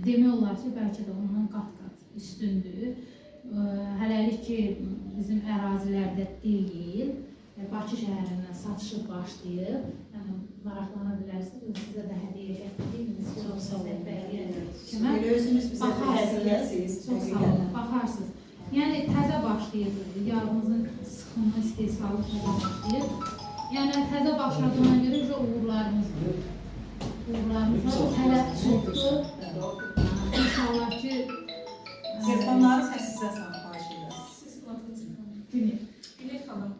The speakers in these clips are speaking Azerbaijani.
demək olar ki, bəlkə də ondan qat-qat üstündür. Hələlik ki, bizim ərazilərdə deyil, Bakı şəhərindən satışı başlayıb. Yəni, maraqlana bilərsiniz, sizə də hədiyyə gətirdiyimiz çox sağ olun. Özünüz bizə hədiyyəsiniz. Çox sağ olun, baxarsınız. Yəni, təzə başlayıb, yağımızın sıxımı, istehsalı təzə başlayıb. Yəni, təzə başladığına görə uğurlarımız var. Uğurlarımız var, tələb çoxdur. İnşallah ki... Telefonları səsizə xahiş edərsiniz. Siz adınızdan. Günel xanım,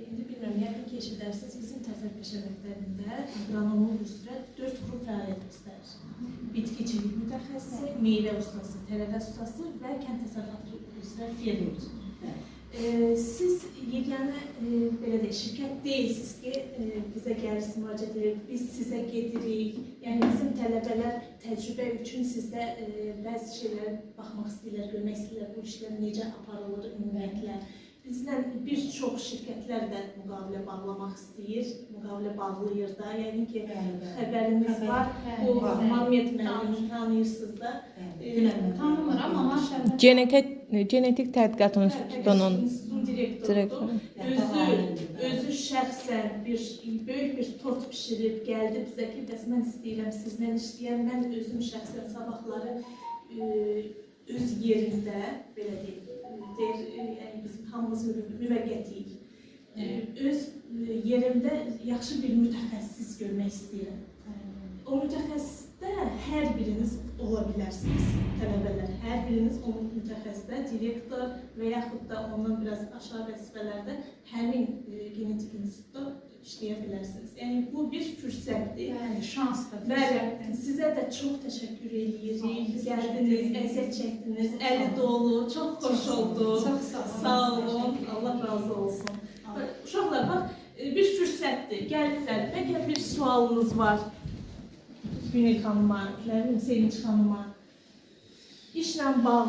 indi bilmirəm, yəqin ki, eşidərsiniz, bizim təsərrüf peşə məktəbində agronomluq üzrə 4 qrup fəaliyyət göstərir. Bitkicilik mütəxəssisi, meyvə ustası, tərəvəz ustası və kənd təsərrüfatı üzrə fermer. Siz yeganə belə deyək, şirkət deyilsiniz ki, bizə gəlirsiniz, müraciət edirik, biz sizə gedirik. Yəni bizim tələbələr təcrübə üçün sizdə bəzi şeylərə baxmaq istəyirlər, görmək istəyirlər, bu işlər necə aparılır ümumiyyətlə. Bizlə bir çox şirkətlər də müqavilə bağlamaq istəyir, müqavilə bağlayır da. Yəni ki, xəbəriniz var, o Məmməd müəllimini tanıyırsınız da. Tanımıram, amma Genetik Tədqiqat İnstitutunun direktoru. Özü şəxsən böyük bir tort pişirib, gəldi bizə ki, bəs mən istəyirəm sizlə işləyəm, mən özüm şəxsən sabahları öz yerində, belə deyil, biz hamımız müvəqqətiyik, öz yerimdə yaxşı bir mütəxəssis görmək istəyirəm. O mütəxəssisdə hər biriniz ola bilərsiniz, tələbələr. Hər biriniz o mütəxəssisdə, direktor və yaxud da ondan biraz aşağı vəzifələrdə həmin genetik institutda işləyə bilərsiniz. Yəni, bu bir fürsətdir. Yəni, şansdır. Bəli, sizə də çox təşəkkür edirik. Gəldiniz, əziyyət çəkdiniz, əli dolu, çox xoş oldu. Sağ olun, Allah razı olsun. Uşaqlar, bax, bir fürsətdir, gəliblər. Bəlkə bir sualınız var. Günel xanıma, Sevinç xanıma, işlə bağlı.